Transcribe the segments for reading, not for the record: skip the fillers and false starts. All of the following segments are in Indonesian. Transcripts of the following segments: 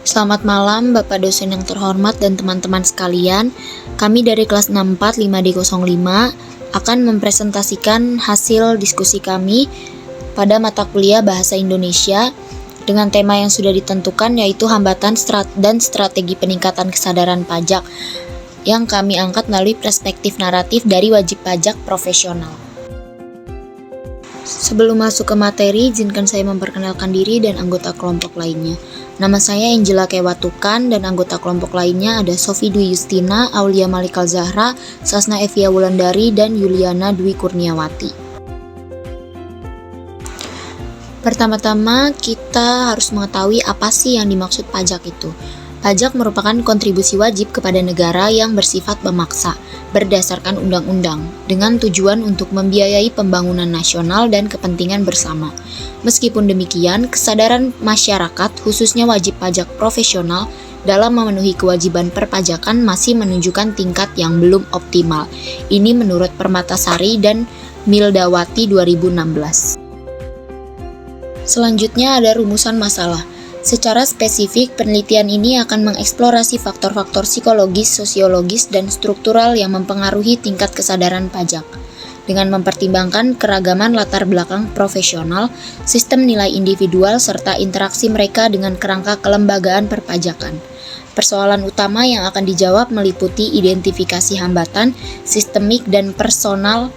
Selamat malam Bapak dosen yang terhormat dan teman-teman sekalian. Kami dari kelas 64 5D05 akan mempresentasikan hasil diskusi kami pada mata kuliah Bahasa Indonesia dengan tema yang sudah ditentukan, yaitu hambatan dan strategi peningkatan kesadaran pajak, yang kami angkat melalui perspektif naratif dari wajib pajak profesional. Sebelum masuk ke materi, izinkan saya memperkenalkan diri dan anggota kelompok lainnya. Nama saya Angela Kewatukan dan anggota kelompok lainnya ada Sofi Dwi Justina, Aulia Malikal Zahra, Sasna Evia Wulandari, dan Yuliana Dwi Kurniawati. Pertama-tama kita harus mengetahui apa sih yang dimaksud pajak itu. Pajak merupakan kontribusi wajib kepada negara yang bersifat memaksa, berdasarkan undang-undang, dengan tujuan untuk membiayai pembangunan nasional dan kepentingan bersama. Meskipun demikian, kesadaran masyarakat, khususnya wajib pajak profesional, dalam memenuhi kewajiban perpajakan masih menunjukkan tingkat yang belum optimal. Ini menurut Permatasari dan Mildawati 2016. Selanjutnya ada rumusan masalah. Secara spesifik, penelitian ini akan mengeksplorasi faktor-faktor psikologis, sosiologis, dan struktural yang mempengaruhi tingkat kesadaran pajak. Dengan mempertimbangkan keragaman latar belakang profesional, sistem nilai individual, serta interaksi mereka dengan kerangka kelembagaan perpajakan. Persoalan utama yang akan dijawab meliputi identifikasi hambatan, sistemik, dan personal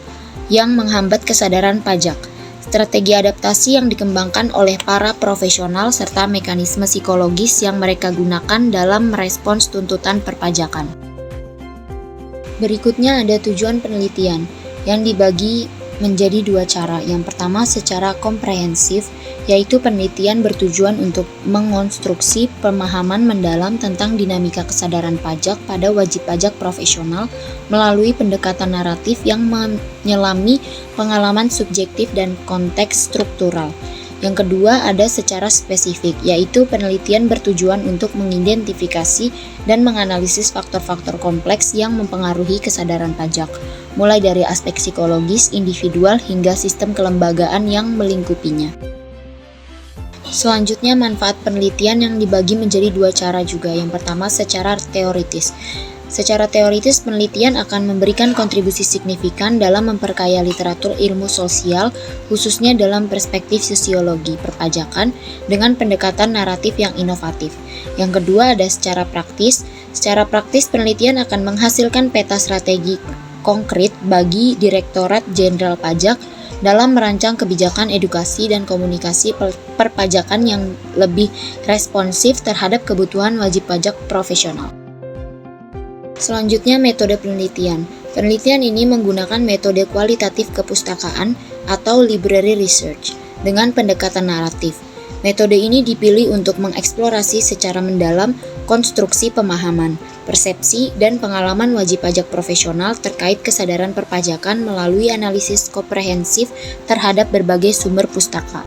yang menghambat kesadaran pajak, strategi adaptasi yang dikembangkan oleh para profesional, serta mekanisme psikologis yang mereka gunakan dalam merespons tuntutan perpajakan. Berikutnya ada tujuan penelitian, yang dibagi menjadi dua cara. Yang pertama secara komprehensif, yaitu penelitian bertujuan untuk mengonstruksi pemahaman mendalam tentang dinamika kesadaran pajak pada wajib pajak profesional melalui pendekatan naratif yang menyelami pengalaman subjektif dan konteks struktural. Yang kedua ada secara spesifik, yaitu penelitian bertujuan untuk mengidentifikasi dan menganalisis faktor-faktor kompleks yang mempengaruhi kesadaran pajak, mulai dari aspek psikologis, individual, hingga sistem kelembagaan yang melingkupinya. Selanjutnya, manfaat penelitian yang dibagi menjadi dua cara juga. Yang pertama secara teoritis. Secara teoritis, penelitian akan memberikan kontribusi signifikan dalam memperkaya literatur ilmu sosial, khususnya dalam perspektif sosiologi perpajakan dengan pendekatan naratif yang inovatif. Yang kedua ada secara praktis. Secara praktis, penelitian akan menghasilkan peta strategi konkret bagi Direktorat Jenderal Pajak dalam merancang kebijakan edukasi dan komunikasi perpajakan yang lebih responsif terhadap kebutuhan wajib pajak profesional. Selanjutnya, metode penelitian. Penelitian ini menggunakan metode kualitatif kepustakaan atau library research dengan pendekatan naratif. Metode ini dipilih untuk mengeksplorasi secara mendalam konstruksi pemahaman, persepsi, dan pengalaman wajib pajak profesional terkait kesadaran perpajakan melalui analisis komprehensif terhadap berbagai sumber pustaka.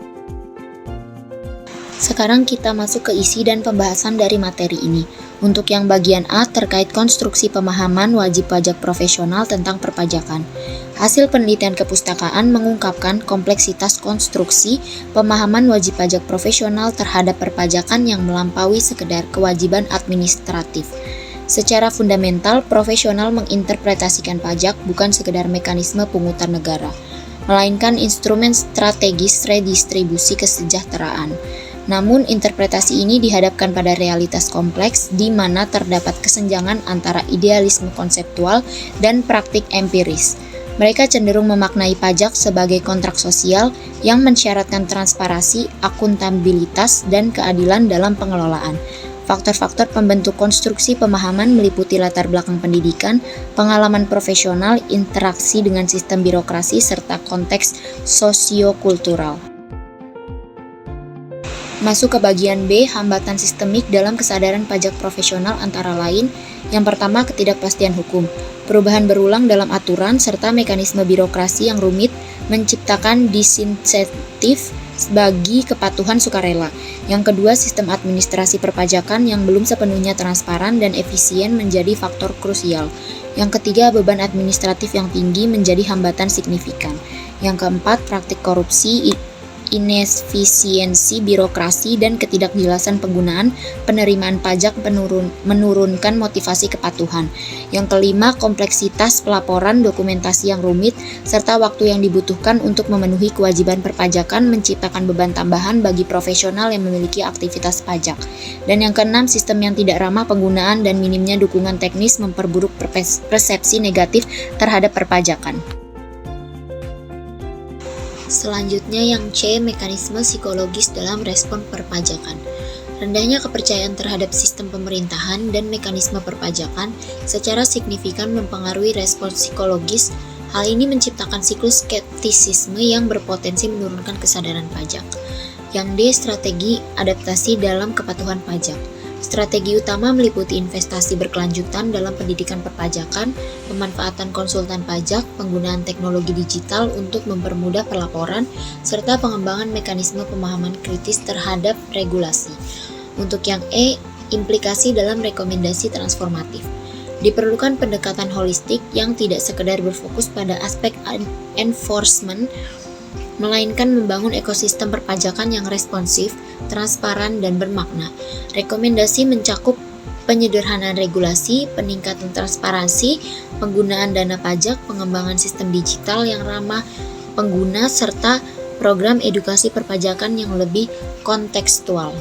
Sekarang kita masuk ke isi dan pembahasan dari materi ini. Untuk yang bagian A terkait konstruksi pemahaman wajib pajak profesional tentang perpajakan. Hasil penelitian kepustakaan mengungkapkan kompleksitas konstruksi pemahaman wajib pajak profesional terhadap perpajakan yang melampaui sekedar kewajiban administratif. Secara fundamental, profesional menginterpretasikan pajak bukan sekedar mekanisme pungutan negara, melainkan instrumen strategis redistribusi kesejahteraan. Namun, interpretasi ini dihadapkan pada realitas kompleks di mana terdapat kesenjangan antara idealisme konseptual dan praktik empiris. Mereka cenderung memaknai pajak sebagai kontrak sosial yang mensyaratkan transparansi, akuntabilitas, dan keadilan dalam pengelolaan. Faktor-faktor pembentuk konstruksi pemahaman meliputi latar belakang pendidikan, pengalaman profesional, interaksi dengan sistem birokrasi, serta konteks sosiokultural. Masuk ke bagian B, hambatan sistemik dalam kesadaran pajak profesional antara lain. Yang pertama, ketidakpastian hukum. Perubahan berulang dalam aturan serta mekanisme birokrasi yang rumit menciptakan disinsentif bagi kepatuhan sukarela. Yang kedua, sistem administrasi perpajakan yang belum sepenuhnya transparan dan efisien menjadi faktor krusial. Yang ketiga, beban administratif yang tinggi menjadi hambatan signifikan. Yang keempat, praktik korupsi inefisiensi birokrasi dan ketidakjelasan penggunaan penerimaan pajak menurunkan motivasi kepatuhan. Yang kelima, kompleksitas pelaporan, dokumentasi yang rumit, serta waktu yang dibutuhkan untuk memenuhi kewajiban perpajakan menciptakan beban tambahan bagi profesional yang memiliki aktivitas pajak. Dan yang keenam, sistem yang tidak ramah penggunaan dan minimnya dukungan teknis memperburuk persepsi negatif terhadap perpajakan. Selanjutnya yang C, mekanisme psikologis dalam respon perpajakan. Rendahnya kepercayaan terhadap sistem pemerintahan dan mekanisme perpajakan secara signifikan mempengaruhi respon psikologis. Hal ini menciptakan siklus skeptisisme yang berpotensi menurunkan kesadaran pajak. Yang D, strategi adaptasi dalam kepatuhan pajak. Strategi utama meliputi investasi berkelanjutan dalam pendidikan perpajakan, pemanfaatan konsultan pajak, penggunaan teknologi digital untuk mempermudah pelaporan, serta pengembangan mekanisme pemahaman kritis terhadap regulasi. Untuk yang E, implikasi dalam rekomendasi transformatif. Diperlukan pendekatan holistik yang tidak sekedar berfokus pada aspek enforcement, melainkan membangun ekosistem perpajakan yang responsif, transparan, dan bermakna. Rekomendasi mencakup penyederhanaan regulasi, peningkatan transparansi, penggunaan dana pajak, pengembangan sistem digital yang ramah pengguna, serta program edukasi perpajakan yang lebih kontekstual.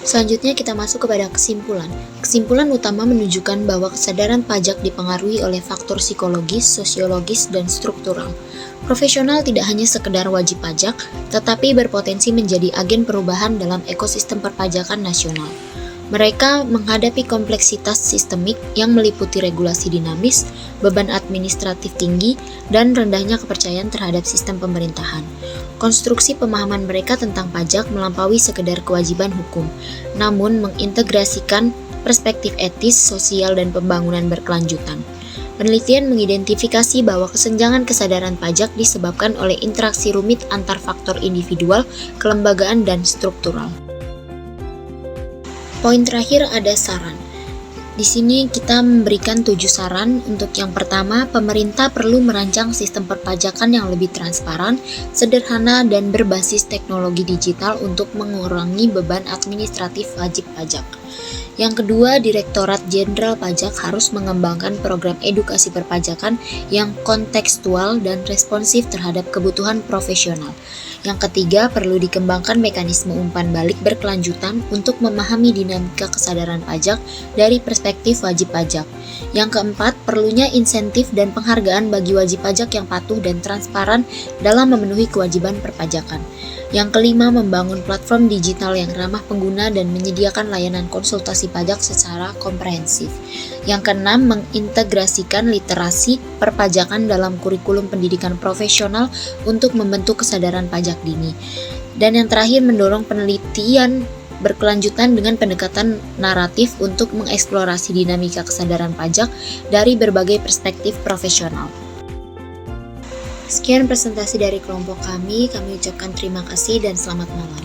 Selanjutnya kita masuk kepada kesimpulan. Kesimpulan utama menunjukkan bahwa kesadaran pajak dipengaruhi oleh faktor psikologis, sosiologis, dan struktural. Profesional tidak hanya sekedar wajib pajak, tetapi berpotensi menjadi agen perubahan dalam ekosistem perpajakan nasional. Mereka menghadapi kompleksitas sistemik yang meliputi regulasi dinamis, beban administratif tinggi, dan rendahnya kepercayaan terhadap sistem pemerintahan. Konstruksi pemahaman mereka tentang pajak melampaui sekedar kewajiban hukum, namun mengintegrasikan perspektif etis, sosial, dan pembangunan berkelanjutan. Penelitian mengidentifikasi bahwa kesenjangan kesadaran pajak disebabkan oleh interaksi rumit antar faktor individual, kelembagaan, dan struktural. Poin terakhir ada saran. Di sini kita memberikan 7 saran. Untuk yang pertama, pemerintah perlu merancang sistem perpajakan yang lebih transparan, sederhana, dan berbasis teknologi digital untuk mengurangi beban administratif wajib pajak. Yang kedua, Direktorat Jenderal Pajak harus mengembangkan program edukasi perpajakan yang kontekstual dan responsif terhadap kebutuhan profesional. Yang ketiga, perlu dikembangkan mekanisme umpan balik berkelanjutan untuk memahami dinamika kesadaran pajak dari perspektif wajib pajak. Yang keempat, perlunya insentif dan penghargaan bagi wajib pajak yang patuh dan transparan dalam memenuhi kewajiban perpajakan. Yang kelima, membangun platform digital yang ramah pengguna dan menyediakan layanan konsultasi pajak secara komprehensif. Yang keenam, mengintegrasikan literasi perpajakan dalam kurikulum pendidikan profesional untuk membentuk kesadaran pajak dini. Dan yang terakhir, mendorong penelitian berkelanjutan dengan pendekatan naratif untuk mengeksplorasi dinamika kesadaran pajak dari berbagai perspektif profesional. Sekian presentasi dari kelompok kami ucapkan terima kasih dan selamat malam.